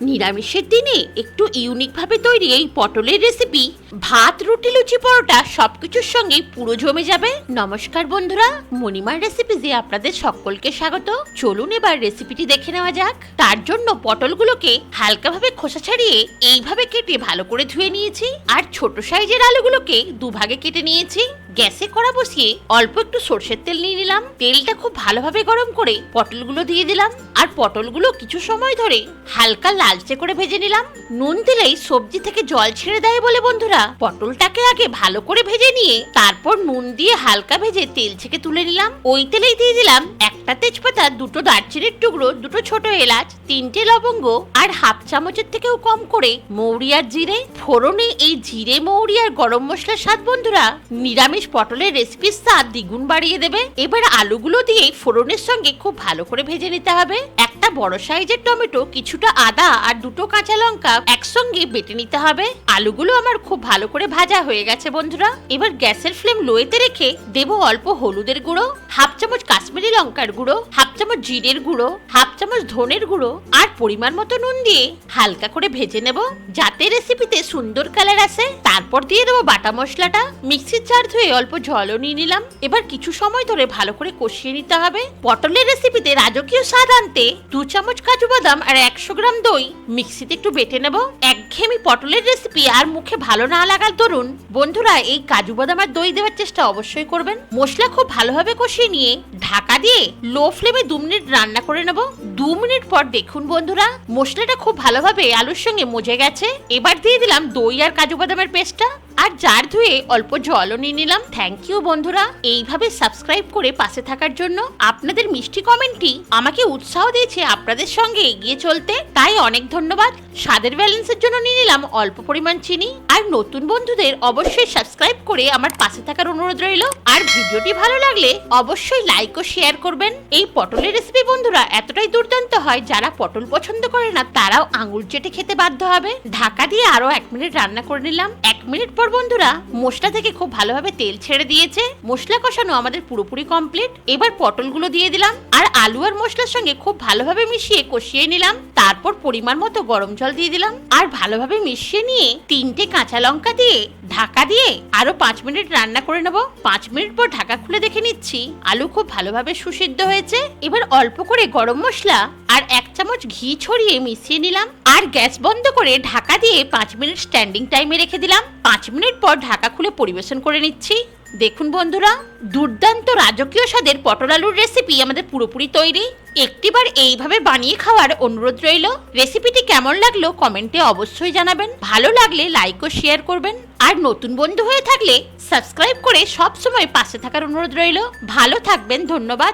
নিরামিষের দিনে একটু ইউনিক ভাবে তৈরি এই পটলের রেসিপি ভাত, রুটি, লুচি, পরোটা সবকিছুর সঙ্গে পুরো জমে যাবে। নমস্কার বন্ধুরা, মণিমার রেসিপিজে আপনাদের সকলকে স্বাগত। চলুন এবার রেসিপিটি দেখে নেওয়া যাক। তার জন্য পটলগুলোকে হালকাভাবে খোসা ছাড়িয়ে এইভাবে কেটে ভালো করে ধুয়ে নিয়েছি, আর ছোট সাইজের আলুগুলোকে দুভাগে কেটে নিয়েছি। গ্যাসে কড়া বসিয়ে অল্প একটু সরষের তেল নিয়ে নিলাম। তেলটা খুব ভালোভাবে গরম করে পটলগুলো দিয়ে দিলাম, আর পটলগুলো কিছু সময় ধরে হালকা লালচে করে ভেজে নিলাম। নুন দিলেই সবজি থেকে জল ছেড়ে দেয় বলে বন্ধুরা পটলটাকে আগে ভালো করে ভেজে নিয়ে তারপর নুন দিয়ে হালকা ভেজে তেল থেকে তুলে নিলাম। ওই তেলেই দিয়ে দিলাম একটা তেজপাতা, দুটো দারচিনির টুকরো, দুটো ছোট এলাচ, তিনটে লবঙ্গ, আর হাফ চামচের থেকেও কম করে মৌরি আর জিরে। ফোড়নে এই জিরে, মৌরি আর গরম মশলার স্বাদ বন্ধুরা নিরামিষ পটলের রেসিপির স্বাদ দ্বিগুণ বাড়িয়ে দেবে। এবার আলুগুলো দিয়ে ফোড়নের সঙ্গে খুব ভালো করে ভেজে নিতে হবে। একটা বড় সাইজের টমেটো, কিছুটা আদা আর দুটো কাঁচা লঙ্কা একসঙ্গে বেটে নিতে হবে। আলুগুলো আমার খুব ভালো করে ভাজা হয়ে গেছে বন্ধুরা। এবার গ্যাসের ফ্লেম লোয়েতে রেখে দেব অল্প হলুদের গুঁড়ো, হাফ চামচ কাশ্মীরি লঙ্কার গুঁড়ো, হাফ চামচ জিরের গুঁড়ো, হাফ চামচ ধনের গুঁড়ো, আর পরিমাণ মতো নুন দিয়ে হালকা করে ভেজে নেব যাতে রেসিপিতে সুন্দর কালার আসে। তারপর দিয়ে দেবো বাটা মশলাটা। মিক্সির জার ধুয়ে অল্প জলও নিয়ে নিলাম। এবার কিছু সময় ধরে ভালো করে কষিয়ে নিতে হবে। পটলের রেসিপিতে রাজকীয় স্বাদ আনতে 2 চামচ কাজু বাদাম আর 100 গ্রাম দই মিক্সিতে একটু বেটে নেব। একঘেয়েমি পটলের রেসিপি আর মুখে ভালো না লাগার দরুন বন্ধুরা এই কাজু বাদাম আর দই দেওয়ার চেষ্টা অবশ্যই করবেন। মশলা খুব ভালোভাবে কষিয়ে নিয়ে ঢাকা দিয়ে লো ফ্লেমে 2 মিনিট রান্না করে নেব। 2 মিনিট পর দেখুন বন্ধুরা মশলাটা খুব ভালোভাবে আলুর সঙ্গে মজে গেছে। এবার দিয়ে দিলাম দই আর কাজু বাদামের পেস্টটা, আর জার ধুয়ে অল্প জলও নিয়ে নিলাম। থ্যাংক ইউ বন্ধুরা এইভাবে সাবস্ক্রাইব করে পাশে থাকার জন্য। আপনাদের মিষ্টি কমেন্টই আমাকে উৎসাহ দিয়েছে আপনাদের সঙ্গে এগিয়ে চলতে, তাই অনেক ধন্যবাদ। স্বাদের ব্যালেন্সের জন্য নিয়ে নিলাম অল্প পরিমাণ চিনি। আর নতুন বন্ধুদের অবশ্যই সাবস্ক্রাইব করে আমার পাশে থাকার অনুরোধ রইল। আর ভিডিওটি ভালো লাগলে অবশ্যই লাইক ও শেয়ার করবেন। এই পটলের রেসিপি বন্ধুরা এতটাই দুর্দান্ত হয়, যারা পটল পছন্দ করে না তারাও আঙুল চেটে খেতে বাধ্য হবে। ঢাকা দিয়ে আরো 1 মিনিট রান্না করে নিলাম। 1 মিনিট পর বন্ধুরা মশলা থেকে খুব ভালোভাবে তেল ছেড়ে দিয়েছে। মশলা কষানো আমাদের পুরোপুরি কমপ্লিট। এবার পটলগুলো দিয়ে দিলাম, আর আলু আর মশলার সঙ্গে খুব ভালোভাবে মিশিয়ে কষিয়ে নিলাম। তারপর পরিমাণ মতো গরম জল দিয়ে দিলাম, আর ভালোভাবে মিশিয়ে নিয়ে 3টে কাঁচা লঙ্কা দিয়ে ঢাকা দিয়ে আরো 5 মিনিট রান্না করে নেব। 5 মিনিট পর ঢাকা খুলে দেখে নিচ্ছি আলু খুব ভালোভাবে সুসিদ্ধ হয়েছে। এবার অল্প করে গরম মশলা আর 1 চামচ ঘি ছড়িয়ে মিশিয়ে নিলাম, আর গ্যাস বন্ধ করে ঢাকা দিয়ে 5 মিনিট স্ট্যান্ডিং টাইমে রেখে দিলাম। 5 মিনিট পর ঢাকা খুলে পরিবেশন করে নিচ্ছি। দেখুন বন্ধুরা দুর্দান্ত রাজকীয় স্বাদের পটল আলুর রেসিপি আমাদের পুরোপুরি তৈরি। একটিবার এইভাবে বানিয়ে খাওয়ার অনুরোধ রইল। রেসিপিটি কেমন লাগলো কমেন্টে অবশ্যই জানাবেন। ভালো লাগলে লাইক ও শেয়ার করবেন, আর নতুন বন্ধু হয়ে থাকলে সাবস্ক্রাইব করে সব সময় পাশে থাকার অনুরোধ রইল। ভালো থাকবেন, ধন্যবাদ।